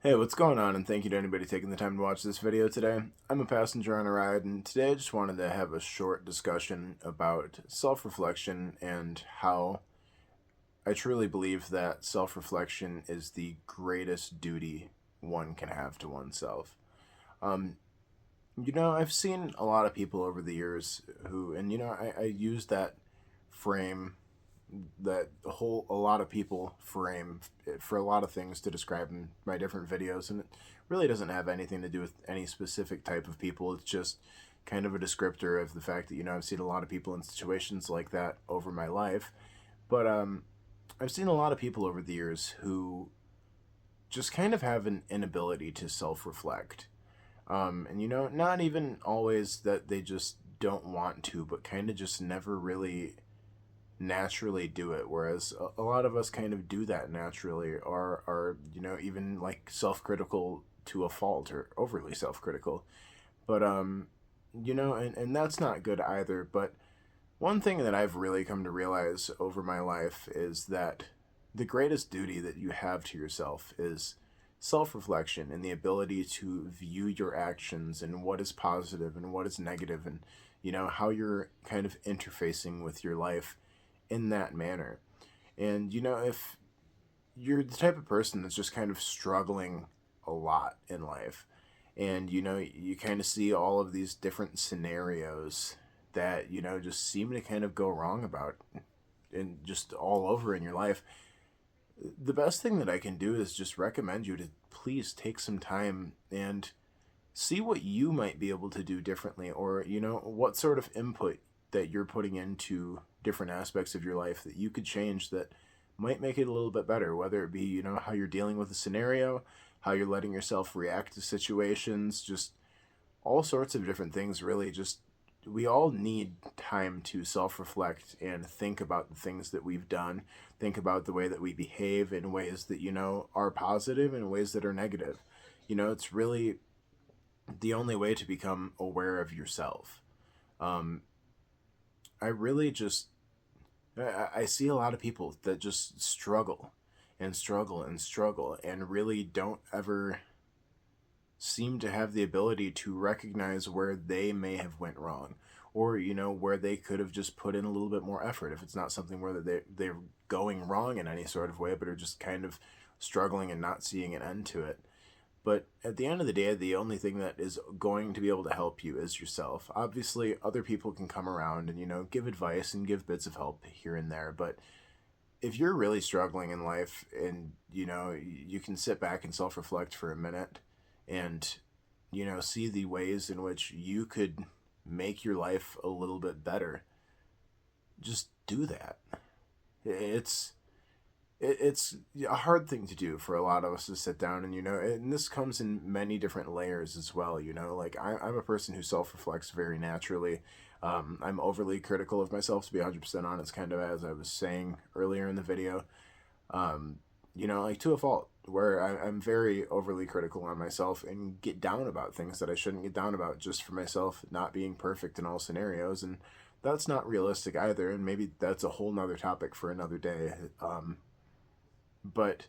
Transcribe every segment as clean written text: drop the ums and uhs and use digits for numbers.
Hey, what's going on? And thank you to anybody taking the time to watch this video today. I'm a passenger on a ride, and today I just wanted to have a short discussion about self-reflection and how I truly believe that self-reflection is the greatest duty one can have to oneself. Um, I've seen a lot of people over the years who, and I use that frame, that whole a lot of people frame for a lot of things to describe in my different videos, and it really doesn't have anything to do with any specific type of people. It's just kind of a descriptor of the fact that I've seen a lot of people in situations like that over my life. But I've seen a lot of people over the years who just kind of have an inability to self-reflect, and not even always that they just don't want to, but kind of just never really naturally do it, whereas a lot of us kind of do that naturally, or are even like self-critical to a fault, or overly self-critical. But and that's not good either. But one thing that I've really come to realize over my life is that the greatest duty that you have to yourself is self-reflection, and the ability to view your actions and what is positive and what is negative, and how you're kind of interfacing with your life in that manner. And if you're the type of person that's just kind of struggling a lot in life, and you kind of see all of these different scenarios that just seem to kind of go wrong about, and just all over in your life, the best thing that I can do is just recommend you to please take some time and see what you might be able to do differently, or what sort of input that you're putting into different aspects of your life that you could change that might make it a little bit better, whether it be how you're dealing with a scenario, how you're letting yourself react to situations, just all sorts of different things. Really, just we all need time to self-reflect and think about the things that we've done, think about the way that we behave in ways that are positive and ways that are negative. It's really the only way to become aware of yourself. Um, I really just I see a lot of people that just struggle and struggle and struggle, and really don't ever seem to have the ability to recognize where they may have went wrong, or where they could have just put in a little bit more effort, if it's not something where they're going wrong in any sort of way, but are just kind of struggling and not seeing an end to it. But at the end of the day, the only thing that is going to be able to help you is yourself. Obviously, other people can come around and, give advice and give bits of help here and there. But if you're really struggling in life, and, you can sit back and self reflect for a minute and, see the ways in which you could make your life a little bit better, just do that. It's it's a hard thing to do for a lot of us to sit down, and and this comes in many different layers as well. Like I'm a person who self-reflects very naturally. I'm overly critical of myself, to be 100% honest, kind of as I was saying earlier in the video. um, like to a fault, where I'm very overly critical on myself and get down about things that I shouldn't get down about, just for myself not being perfect in all scenarios. And that's not realistic either, and maybe that's a whole nother topic for another day. But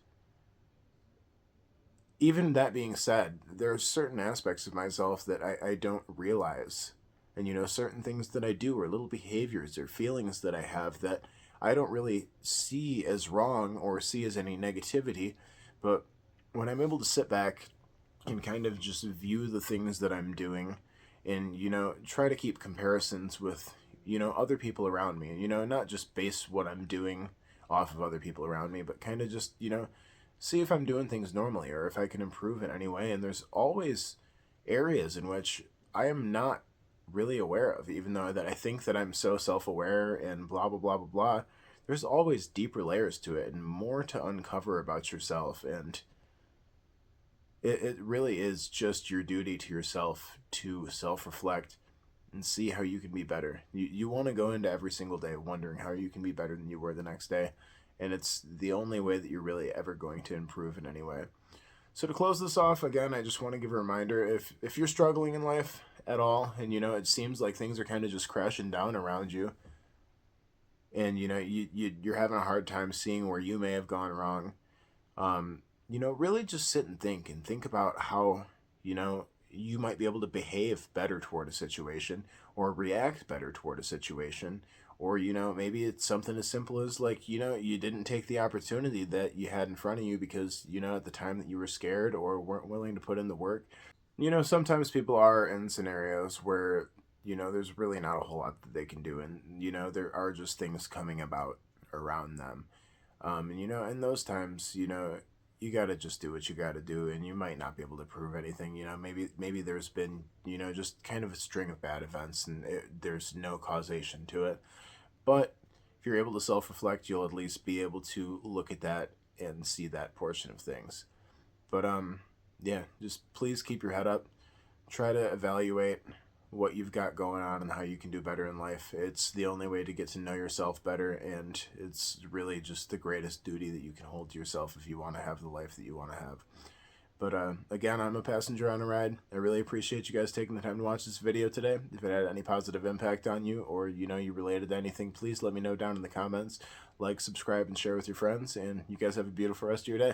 even that being said, there are certain aspects of myself that I don't realize. And, certain things that I do, or little behaviors or feelings that I have, that I don't really see as wrong or see as any negativity. But when I'm able to sit back and kind of just view the things that I'm doing, and, try to keep comparisons with, other people around me, and, not just base what I'm doing off of other people around me, but kind of just, see if I'm doing things normally, or if I can improve in any way. And there's always areas in which I am not really aware of, even though that I think that I'm so self-aware and blah blah blah blah blah. There's always deeper layers to it and more to uncover about yourself, and it really is just your duty to yourself to self-reflect and see how you can be better. You want to go into every single day wondering how you can be better than you were the next day, and it's the only way that you're really ever going to improve in any way. So to close this off, again, I just want to give a reminder: if you're struggling in life at all, and it seems like things are kind of just crashing down around you, and you're having a hard time seeing where you may have gone wrong, really just sit and think about how, you might be able to behave better toward a situation or react better toward a situation. Or, maybe it's something as simple as like, you didn't take the opportunity that you had in front of you because, at the time that you were scared or weren't willing to put in the work. Sometimes people are in scenarios where, there's really not a whole lot that they can do. And, there are just things coming about around them. And in those times, you got to just do what you got to do, and you might not be able to prove anything. Maybe there's been, just kind of a string of bad events, and there's no causation to it. But if you're able to self-reflect, you'll at least be able to look at that and see that portion of things. But yeah, just please keep your head up. Try to evaluate what you've got going on and how you can do better in life. It's the only way to get to know yourself better, and it's really just the greatest duty that you can hold to yourself if you want to have the life that you want to have. But again, I'm a passenger on a ride. I really appreciate you guys taking the time to watch this video today. If it had any positive impact on you, or you related to anything, please let me know down in the comments. Like, subscribe, and share with your friends. And you guys have a beautiful rest of your day.